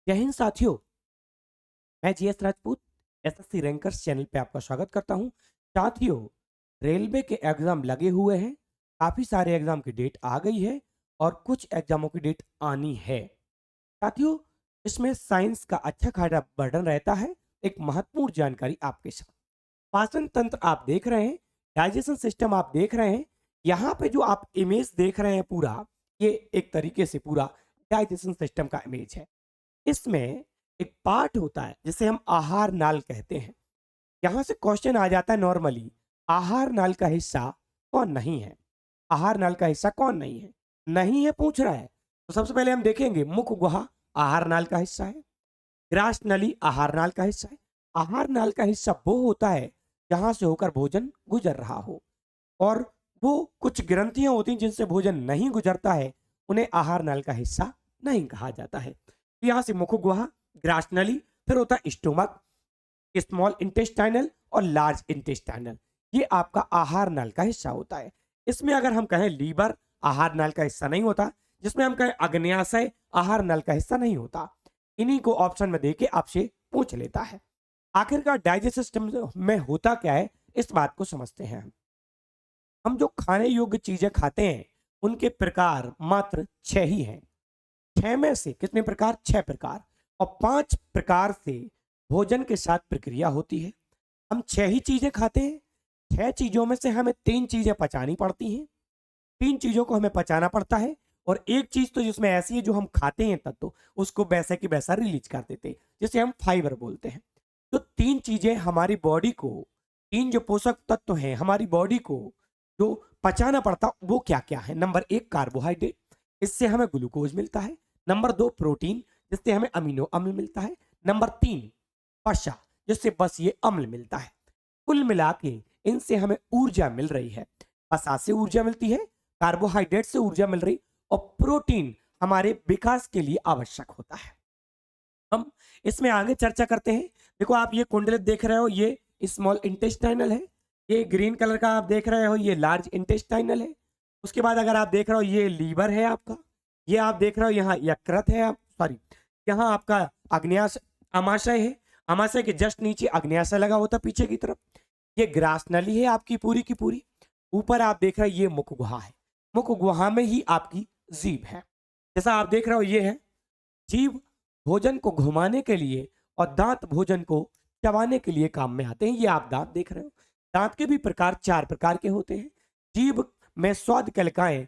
जय हिंद साथियों, मैं GS Rajput SSC rankers channel पे आपका स्वागत करता हूं। साथियों, रेलवे के एग्जाम लगे हुए हैं। काफी सारे एग्जाम की डेट आ गई है और कुछ एग्जामों की डेट आनी है। साथियों, इसमें साइंस का अच्छा खासा बर्डन रहता है। एक महत्वपूर्ण जानकारी आपके साथ। पाचन तंत्र आप देख रहे हैं, डाइजेशन सिस्टम आप देख रहे हैं। यहाँ पे जो आप इमेज देख रहे हैं पूरा, ये एक तरीके से पूरा डाइजेशन सिस्टम का इमेज है। इसमें एक पार्ट होता है जिसे हम आहार नाल कहते हैं। यहां से क्वेश्चन आ जाता है नॉर्मली, आहार नाल का हिस्सा कौन नहीं है। आहार नाल का हिस्सा कौन नहीं है, नहीं है पूछ रहा है। तो सबसे पहले हम देखेंगे मुख गुहा आहार नाल का हिस्सा है, ग्रास नली आहार नाल का हिस्सा है। आहार नाल का हिस्सा वो होता है जहां से होकर भोजन गुजर रहा हो, और वो कुछ ग्रंथियां होती हैं जिनसे भोजन नहीं गुजरता है, उन्हें आहार नाल का हिस्सा नहीं कहा जाता है। यहां से मुख गुहा, ग्रास नली, फिर होता है स्टोमक, स्मॉल इंटेस्टाइनल और लार्ज इंटेस्टाइनल। ये आपका आहार नाल का हिस्सा होता है। इसमें अगर हम कहें लीवर आहार नाल का हिस्सा नहीं होता, जिसमें हम कहें अग्न्याशय आहार नाल का हिस्सा नहीं होता। इन्हीं को ऑप्शन में देके आपसे पूछ लेता है। आखिरकार डाइजेस्ट सिस्टम में होता क्या है, इस बात को समझते हैं। हम जो खाने योग्य चीजें खाते हैं उनके प्रकार मात्र 6 ही हैं। 6 में से कितने प्रकार? 6 प्रकार। और 5 प्रकार से भोजन के साथ प्रक्रिया होती है। हम 6 ही चीजें खाते हैं। 6 चीजों में से हमें 3 चीजें पचानी पड़ती हैं। 3 चीजों को हमें पचाना पड़ता है, और एक चीज तो जिसमें ऐसी है जो हम खाते हैं तत्व, उसको वैसा की वैसा रिलीज कर देते हैं, जिसे हम फाइबर बोलते हैं। तो 3 चीजें हमारी बॉडी को, 3 जो पोषक तत्व हैं हमारी बॉडी को जो पचाना पड़ता, वो क्या क्या है? नंबर 1 कार्बोहाइड्रेट, इससे हमें ग्लूकोज मिलता है। नंबर 2 प्रोटीन, जिससे हमें अमीनो अम्ल मिलता है। नंबर 3 वसा, जिससे बस ये अम्ल मिलता है। कुल मिला के इनसे हमें ऊर्जा मिल रही है। वसा से ऊर्जा मिलती है, कार्बोहाइड्रेट से ऊर्जा मिल रही, और प्रोटीन हमारे विकास के लिए आवश्यक होता है। हम इसमें आगे चर्चा करते हैं। देखो, आप ये कुंडलित देख रहे हो, ये स्मॉल इंटेस्टाइनल है। ये ग्रीन कलर का आप देख रहे हो, ये लार्ज इंटेस्टाइनल है। उसके बाद अगर आप देख रहे हो, ये लीवर है आपका। ये आप देख रहे हो, यहाँ यकृत है, आप सॉरी, यहाँ आपका अग्न्याशय अमाशय है। अमाशय के जस्ट नीचे अग्न्याशय लगा होता पीछे की तरफ। ये ग्रास नली है आपकी पूरी की पूरी। ऊपर आप देख रहे हो, ये मुख गुहा है। मुख गुहा में ही आपकी जीभ है। जैसा आप देख रहे हो, ये है जीभ, भोजन को घुमाने के लिए, और दांत भोजन को चबाने के लिए काम में आते हैं। ये आप दांत देख रहे हो। दांत के भी प्रकार 4 प्रकार के होते हैं। जीभ में स्वाद कलिकाएं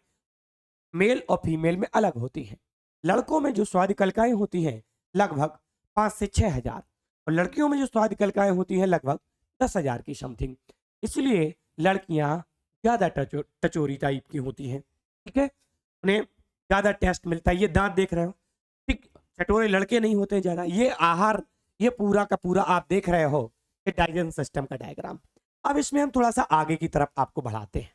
मेल और फीमेल में अलग होती हैं। लड़कों में जो स्वाद कलिकाएं होती हैं लगभग 5 से 6 हजार, और लड़कियों में जो स्वाद कलिकाएं होती हैं लगभग 10 हजार की समथिंग। इसलिए लड़कियां ज्यादा टचोरी टाइप की होती हैं, ठीक है, उन्हें ज्यादा टेस्ट मिलता है। ये दांत देख रहे हो, ठीक, चटोरे लड़के नहीं होते ज्यादा। ये आहार, ये पूरा का पूरा आप देख रहे हो, ये डाइजेशन सिस्टम का डायग्राम। अब इसमें हम थोड़ा सा आगे की तरफ आपको बढ़ाते हैं।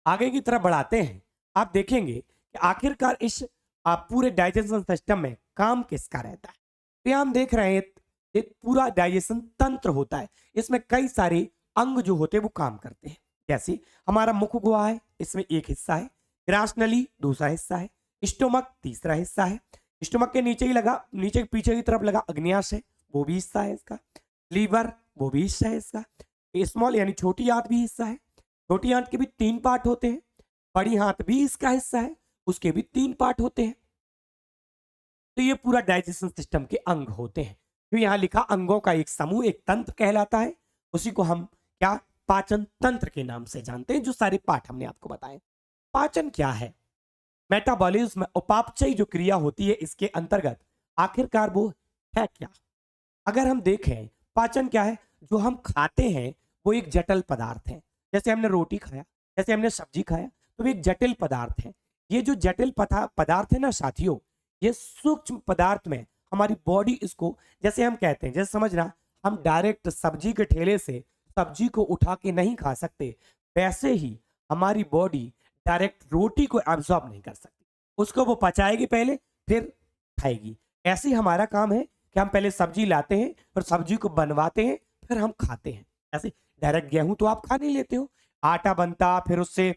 आगे की तरफ बढ़ाते हैं, आप देखेंगे कि आखिरकार इस आप पूरे डाइजेशन सिस्टम में काम किसका रहता है। तो हम देख रहे हैं, एक पूरा डाइजेशन तंत्र होता है। इसमें कई सारे अंग जो होते हैं वो काम करते हैं। जैसे हमारा मुख गुहा है, इसमें एक हिस्सा है। ग्रास नली दूसरा हिस्सा है। स्टोमक तीसरा हिस्सा है। स्टोमक के नीचे ही लगा, नीचे पीछे की तरफ लगा अग्न्याशय, वो भी हिस्सा है इसका। लीवर, वो भी हिस्सा है इसका। स्मॉल यानी छोटी आंत भी हिस्सा है। छोटी आंत के भी 3 पार्ट होते हैं। बड़ी आंत भी इसका हिस्सा है, उसके भी 3 पार्ट होते हैं। तो ये पूरा डाइजेशन सिस्टम के अंग होते हैं। जो यहाँ लिखा अंगों का एक समूह, एक तंत्र कहलाता है। उसी को हम क्या, पाचन तंत्र के नाम से जानते हैं। जो सारे पाठ हमने आपको बताए। पाचन क्या है? मेटाबॉलिज्म, उपापचय जो क्रिया होती है इसके अंतर्गत आखिरकार वो है क्या? अगर हम देखें पाचन क्या है, जो हम खाते हैं वो एक जटिल पदार्थ है। जैसे हमने रोटी खाया, जैसे हमने सब्जी खाया, तो वो एक जटिल पदार्थ है। ये जो जटिल पदार्थ है ना साथियों, ये सूक्ष्म पदार्थ में हमारी बॉडी इसको, जैसे हम कहते हैं, जैसे समझना, हम डायरेक्ट सब्जी के ठेले से सब्जी को उठा के नहीं खा सकते, वैसे ही हमारी बॉडी डायरेक्ट रोटी को एब्जॉर्ब नहीं कर सकती। उसको वो पचाएगी पहले, फिर खाएगी। ऐसे ही हमारा काम है कि हम पहले सब्जी लाते हैं, फिर सब्जी को बनवाते हैं, फिर हम खाते हैं। ऐसे डायरेक्ट गेहूं तो आप खा नहीं लेते हो, आटा बनता, फिर उससे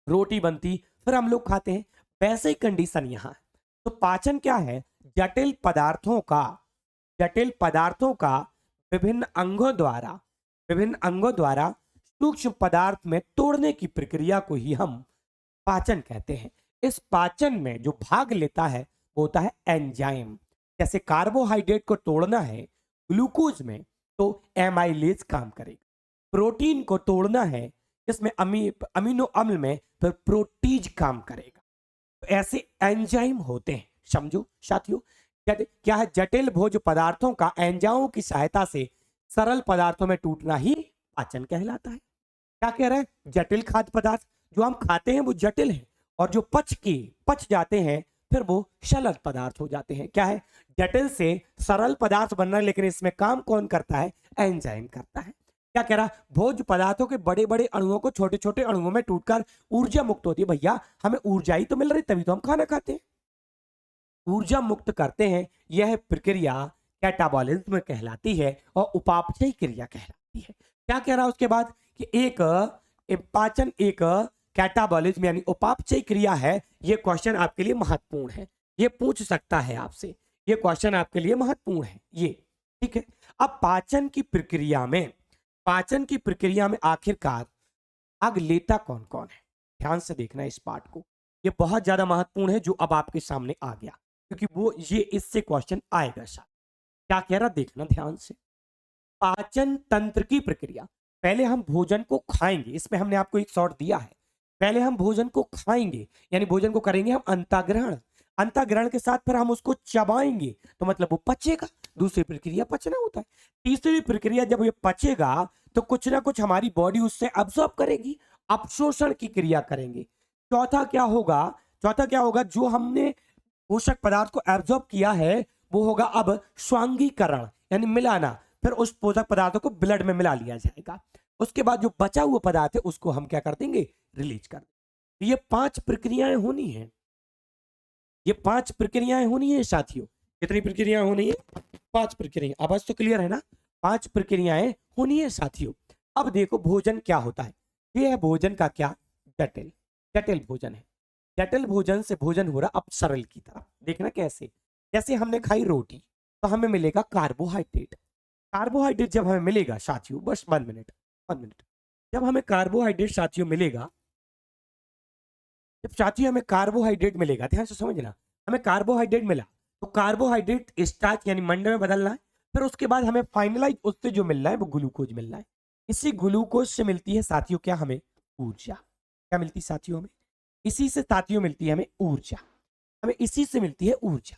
रोटी बनती, फिर हम लोग खाते हैं। वैसे ही कंडीशन यहाँ है। तो पाचन क्या है? जटिल पदार्थों का विभिन्न अंगों द्वारा सूक्ष्म पदार्थ में तोड़ने की प्रक्रिया को ही हम पाचन कहते हैं। इस पाचन में जो भाग लेता है वो होता है एंजाइम। जैसे कार्बोहाइड्रेट को तोड़ना है ग्लूकोज में तो एमाइलेज काम करेगा, प्रोटीन को तोड़ना है इसमें अमीनो अम्ल में तो प्रोटीज काम करेगा। तो ऐसे एंजाइम होते हैं, समझो साथियों। क्या है? जटिल भोज्य पदार्थों का एंजाइमों की सहायता से सरल पदार्थों में टूटना ही पाचन कहलाता है। क्या कह रहा है? जटिल खाद्य पदार्थ जो हम खाते हैं वो जटिल है, और जो पच जाते हैं फिर वो सरल पदार्थ हो जाते हैं। क्या है? जटिल से सरल पदार्थ बनना है, लेकिन इसमें काम कौन करता है? एंजाइम करता है। क्या कह रहा? भोज्य पदार्थों के बड़े बड़े अणुओं को छोटे छोटे अणुओं में टूटकर ऊर्जा मुक्त होती है। भैया हमें ऊर्जा ही तो मिल रही, तभी तो हम खाना खाते हैं। ऊर्जा मुक्त करते हैं, यह प्रक्रिया कैटाबॉलिज्म कहलाती है और उपापचय क्रिया कहलाती है। क्या कह रहा है उसके बाद कि एक पाचन एक कैटाबॉलिज्म यानी उपापचय क्रिया है। ये क्वेश्चन आपके लिए महत्वपूर्ण है, ये पूछ सकता है आपसे, ये क्वेश्चन आपके लिए महत्वपूर्ण है ये, ठीक है। अब पाचन की प्रक्रिया में आखिरकार भाग लेता कौन कौन है? ध्यान से देखना इस पार्ट को, ये बहुत ज्यादा महत्वपूर्ण है जो अब आपके सामने आ गया, क्योंकि वो ये इससे क्वेश्चन आएगा साथ। क्या कह रहा देखना ध्यान से। पाचन तंत्र की प्रक्रिया, पहले हम भोजन को खाएंगे, इसमें हमने आपको एक शॉर्ट दिया है। पहले हम भोजन को खाएंगे यानी भोजन को करेंगे हम अंतःग्रहण, अंतःग्रहण के साथ फिर हम उसको चबाएंगे तो मतलब वो पचेगा। दूसरी प्रक्रिया पचना होता है। तीसरी प्रक्रिया जब ये पचेगा तो कुछ ना कुछ हमारी बॉडी उससे अब्सॉर्ब करेगी, अपशोषण की क्रिया करेंगे। चौथा क्या होगा? जो हमने पोषक पदार्थ को एब्सॉर्ब किया है वो होगा अब स्वांगीकरण यानी मिलाना, फिर उस पोषक पदार्थों को ब्लड में मिला लिया जाएगा। उसके बाद जो बचा हुआ पदार्थ है उसको हम क्या कर देंगे? रिलीज कर देंगे। ये 5 प्रक्रियाएं होनी है, ये 5 प्रक्रियाएं होनी है साथियों। कितनी प्रक्रियाएं होनी है? 5 प्रक्रियाएं। आवाज तो क्लियर है ना? 5 प्रक्रियाएं होनी है साथियों। अब देखो भोजन क्या होता है। ये है भोजन का क्या? जटिल भोजन है। जटिल भोजन से भोजन हो रहा अब सरल की तरफ। देखना कैसे? जैसे हमने खाई रोटी तो हमें मिलेगा कार्बोहाइड्रेट। कार्बोहाइड्रेट जब हमें मिलेगा साथियों, बस 1 मिनट, जब हमें कार्बोहाइड्रेट साथियों मिलेगा, जब साथियों हमें कार्बोहाइड्रेट मिलेगा, ध्यान से समझना, हमें कार्बोहाइड्रेट मिला तो कार्बोहाइड्रेट स्टार्च यानी मंड में बदलना है। फिर उसके बाद हमें फाइनलाइज उससे जो मिलना है वो ग्लूकोज मिलना है। इसी ग्लूकोज से मिलती है साथियों क्या? हमें ऊर्जा। क्या मिलती है साथियों? हमें इसी से साथियों मिलती है हमें ऊर्जा। हमें इसी से मिलती है ऊर्जा।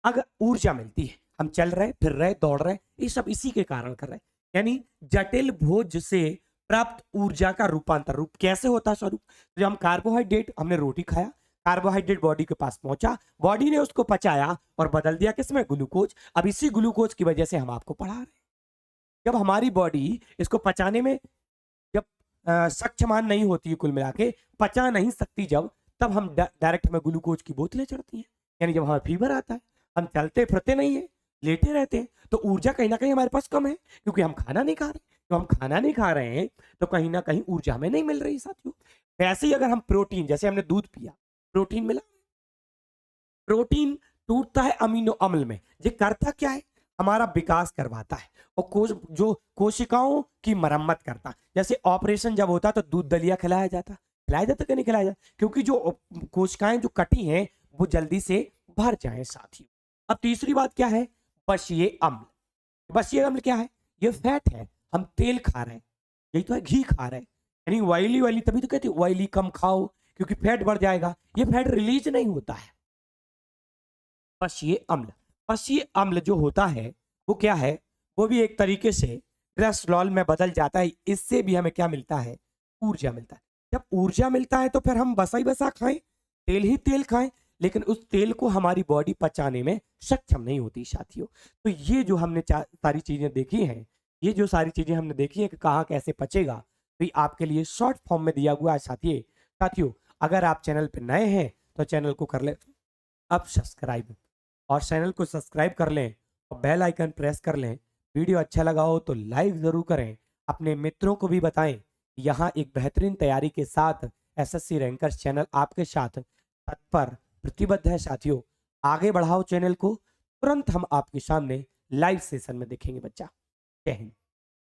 अगर ऊर्जा मिलती है, हम चल रहे, फिर रहे, दौड़ रहे, ये सब इसी के कारण कर रहे हैं। यानी जटिल भोज से प्राप्त ऊर्जा का रूपांतर कैसे होता है स्वरूप? जब हम कार्बोहाइड्रेट, हमने रोटी खाया, कार्बोहाइड्रेट बॉडी के पास पहुंचा, बॉडी ने उसको पचाया और बदल दिया किसमें? ग्लूकोज। अब इसी ग्लूकोज की वजह से हम आपको पढ़ा रहे हैं। जब हमारी बॉडी इसको पचाने में जब सक्षमान नहीं होती है, कुल मिला के पचा नहीं सकती जब, तब हम डायरेक्ट हमें ग्लूकोज की बोतलें चढ़ती हैं। यानी जब हमें फीवर आता है, हम चलते फिरते नहीं है, लेटे रहते हैं, तो ऊर्जा कहीं ना कहीं हमारे पास कम है, क्योंकि हम खाना नहीं खा रहे। तो हम खाना नहीं खा रहे हैं तो कहीं ना कहीं ऊर्जा हमें नहीं मिल रही साथियों। वैसे ही अगर हम प्रोटीन, जैसे हमने दूध पिया, प्रोटीन मिला, प्रोटीन टूटता है अमीनो अम्ल में। ये करता क्या है? हमारा विकास करवाता है और जो कोशिकाओं की मरम्मत करता है। जैसे ऑपरेशन जब होता तो दूध दलिया खिलाया जाता कि नहीं खिलाया जाता? क्योंकि जो कोशिकाएं जो कटी हैं वो जल्दी से भर जाए साथियों। अब तीसरी बात क्या है? बशीय अम्ल। बशीय अम्ल क्या है? ये फैट है, हम तेल खा रहे हैं, यही तो है, घी खा रहे हैं, यानी ऑयली, तभी तो कहते हैं ऑयली कम खाओ क्योंकि फैट बढ़ जाएगा। ये फैट रिलीज नहीं होता है। पशीय अम्ल जो होता है वो क्या है? वो भी एक तरीके से कोलेस्ट्रॉल में बदल जाता है। इससे भी हमें क्या मिलता है? ऊर्जा मिलता है। जब ऊर्जा मिलता है तो फिर हम बसा ही बसा खाएं, तेल ही तेल खाएं, लेकिन उस तेल को हमारी बॉडी पचाने में सक्षम नहीं होती साथियों। तो ये जो हमने सारी चीजें देखी हैं, ये जो सारी चीजें हमने देखी हैं कि कहाँ कैसे पचेगा, तो ये आपके लिए शॉर्ट फॉर्म में दिया हुआ है साथियों। अगर आप चैनल पर नए हैं तो चैनल को कर ले अब सब्सक्राइब, और चैनल को सब्सक्राइब कर लें और बेल आइकन प्रेस कर लें। वीडियो अच्छा लगा हो तो लाइक जरूर करें, अपने मित्रों को भी बताएं। यहाँ एक बेहतरीन तैयारी के साथ एसएससी रैंकर्स चैनल आपके साथ तत्पर प्रतिबद्ध है साथियों। आगे बढ़ाओ चैनल को, तुरंत हम आपके सामने लाइव सेशन में देखेंगे बच्चा। जय हिंद।